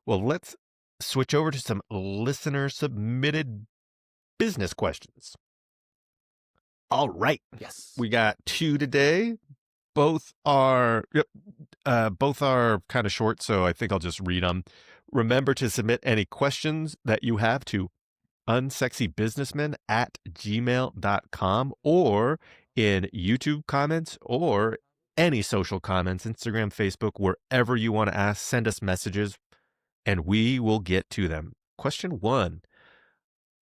Well, let's switch over to some listener submitted business questions. All right. Yes. We got two today. Both are kind of short, so I think I'll just read them. Remember to submit any questions that you have to unsexybusinessmen at gmail.com or in YouTube comments or any social comments, Instagram, Facebook, wherever you want to ask, send us messages and we will get to them. Question one.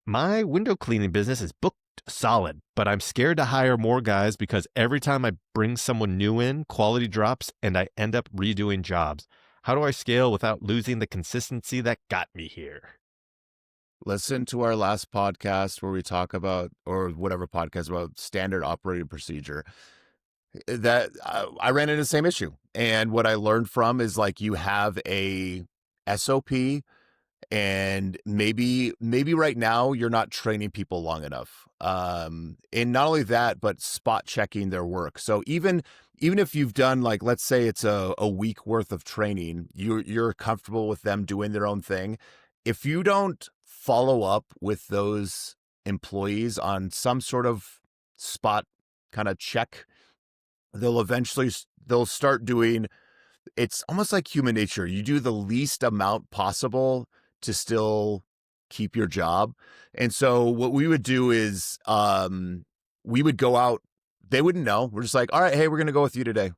My window cleaning business is booked solid, but I'm scared to hire more guys because every time I bring someone new in, quality drops and I end up redoing jobs. How do I scale without losing the consistency that got me here? Listen to our last podcast where we talk about, or whatever podcast about standard operating procedure. That I ran into the same issue. And what I learned from is like you have a SOP, and maybe right now you're not training people long enough. And not only that, but spot checking their work. So even if you've done, like, let's say it's a week worth of training, you're comfortable with them doing their own thing. If you don't follow up with those employees on some sort of spot kind of check, they'll start doing, it's almost like human nature. You do the least amount possible to still keep your job. And so what we would do is we would go out. They wouldn't know. We're just like, all right, hey, we're going to go with you today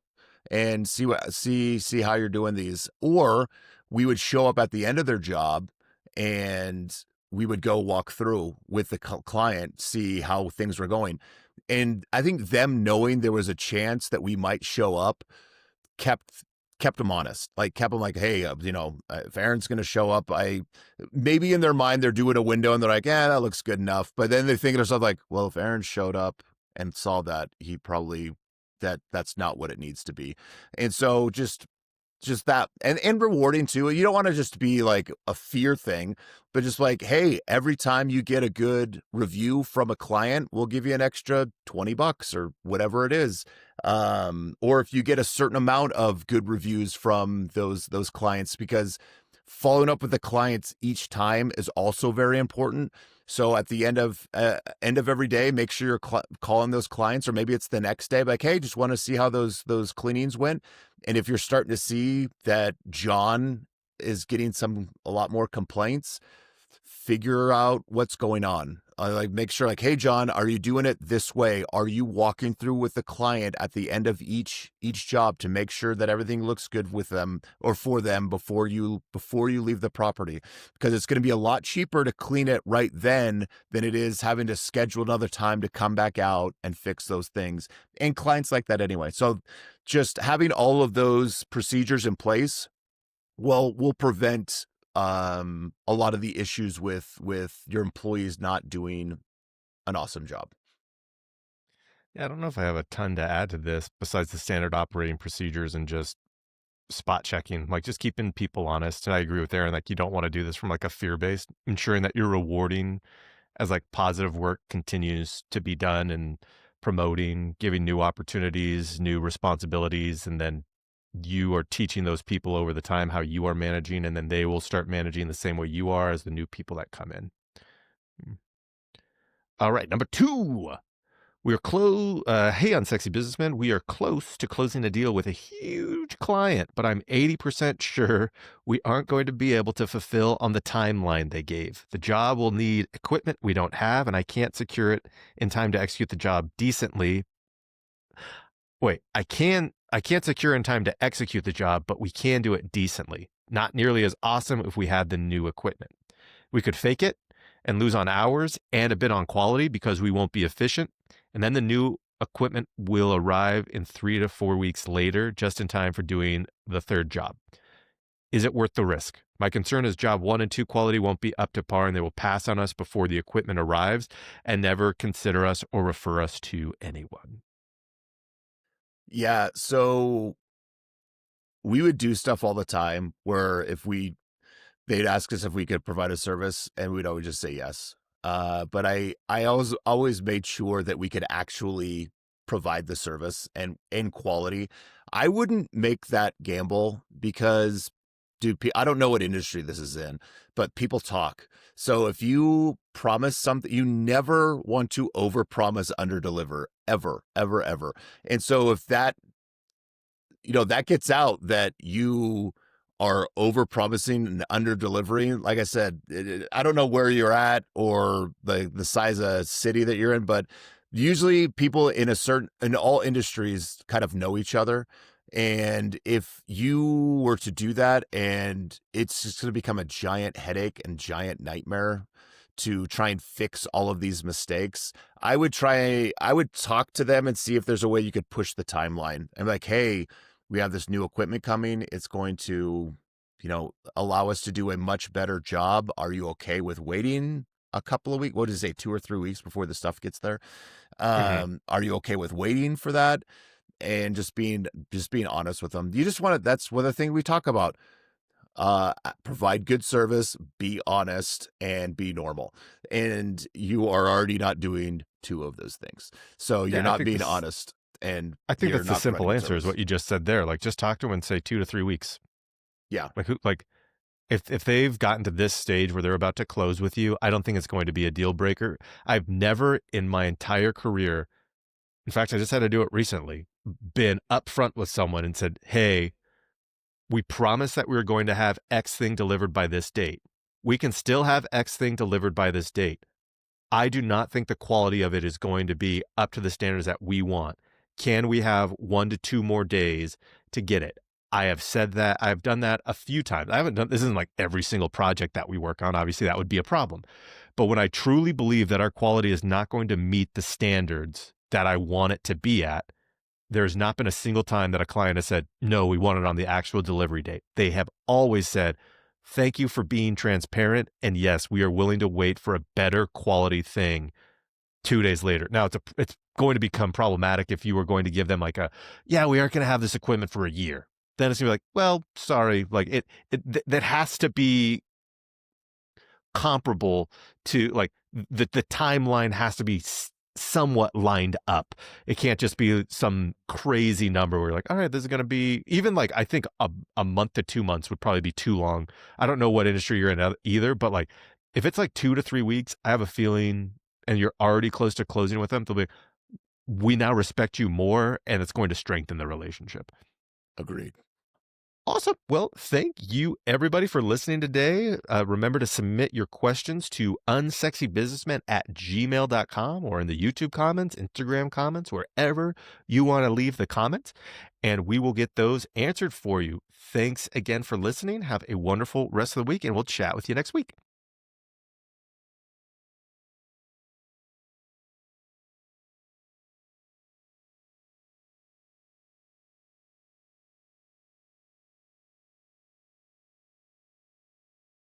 and see how you're doing these. Or we would show up at the end of their job and we would go walk through with the client, see how things were going. And I think them knowing there was a chance that we might show up kept them honest, like kept them like, hey, if Aaron's going to show up, maybe in their mind, they're doing a window and they're like, yeah, that looks good enough. But then they think to themselves like, well, if Aaron showed up and saw that, he probably, that's not what it needs to be. And so just that, and rewarding too. You don't want to just be like a fear thing, but just like, hey, every time you get a good review from a client, we'll give you an extra $20 or whatever it is. Or if you get a certain amount of good reviews from those clients, because following up with the clients each time is also very important. So at the end of every day, make sure you're calling those clients, or maybe it's the next day, like, hey, just want to see how those cleanings went. And if you're starting to see that John is getting a lot more complaints, figure out what's going on. Like, make sure, like, hey, John, are you doing it this way? Are you walking through with the client at the end of each job to make sure that everything looks good with them or for them before you leave the property? Because it's going to be a lot cheaper to clean it right then than it is having to schedule another time to come back out and fix those things. And clients like that anyway. So just having all of those procedures in place will prevent a lot of the issues with your employees not doing an awesome job. Yeah, I don't know if I have a ton to add to this besides the standard operating procedures and just spot checking, like just keeping people honest. And I agree with Aaron, like you don't want to do this from like a fear-based, ensuring that you're rewarding as like positive work continues to be done and promoting, giving new opportunities, new responsibilities, and then you are teaching those people over the time how you are managing, and then they will start managing the same way you are as the new people that come in. All right, number two. We're close. Hey, Unsexy Businessmen, we are close to closing a deal with a huge client, but I'm 80% sure we aren't going to be able to fulfill on the timeline they gave. The job will need equipment we don't have, and I can't secure it in time to execute the job decently. Wait, I can't secure in time to execute the job, but we can do it decently. Not nearly as awesome if we had the new equipment. We could fake it and lose on hours and a bit on quality because we won't be efficient. And then the new equipment will arrive in 3 to 4 weeks later, just in time for doing the third job. Is it worth the risk? My concern is job 1 and 2 quality won't be up to par and they will pass on us before the equipment arrives and never consider us or refer us to anyone. Yeah, so we would do stuff all the time where they'd ask us if we could provide a service and we'd always just say yes. But I always made sure that we could actually provide the service and in quality. I wouldn't make that gamble because I don't know what industry this is in, but people talk. So if you promise something, you never want to overpromise, underdeliver, ever, ever, ever. And so if that, that gets out that you are over promising and under delivering, like I said, I don't know where you're at or the size of city that you're in, but usually people in all industries kind of know each other. And if you were to do that, and it's just going to become a giant headache and giant nightmare to try and fix all of these mistakes, I would talk to them and see if there's a way you could push the timeline. I'm like, hey, we have this new equipment coming. It's going to, allow us to do a much better job. Are you okay with waiting a couple of weeks? What does it say, 2 or 3 weeks before the stuff gets there? Mhm. Are you okay with waiting for that? And just being honest with them. You just want to, that's one of the things we talk about. Provide good service, be honest, and be normal. And you are already not doing two of those things. So you're Yeah, not being honest, and I think you're that's the not simple providing good answer is service. what you just said there. Like, just talk to them and say 2 to 3 weeks. Yeah, Like, if they've gotten to this stage where they're about to close with you, I don't think it's going to be a deal breaker. I've never in my entire career, in fact, I just had to do it recently, been upfront with someone and said, "Hey, we promised that we were going to have X thing delivered by this date. We can still have X thing delivered by this date. I do not think the quality of it is going to be up to the standards that we want. Can we have 1 to 2 more days to get it?" I have said that. I've done that a few times. I haven't done this isn't like every single project that we work on. Obviously, that would be a problem. But when I truly believe that our quality is not going to meet the standards that I want it to be at, there's not been a single time that a client has said, "No, we want it on the actual delivery date." They have always said, "Thank you for being transparent. And yes, we are willing to wait for a better quality thing 2 days later." Now it's going to become problematic if you were going to give them like yeah, we aren't going to have this equipment for a year. Then it's gonna be like, well, sorry, like that has to be comparable to like the timeline has to be somewhat lined up. It can't just be some crazy number where you're like, all right, this is going to be even like, I think a month to 2 months would probably be too long. I don't know what industry you're in either, but like if it's like 2 to 3 weeks, I have a feeling and you're already close to closing with them, they'll be, we now respect you more and it's going to strengthen the relationship. agreed. Awesome. Well, thank you everybody for listening today. Remember to submit your questions to unsexybusinessmen@gmail.com or in the YouTube comments, Instagram comments, wherever you want to leave the comments, and we will get those answered for you. Thanks again for listening. Have a wonderful rest of the week, and we'll chat with you next week.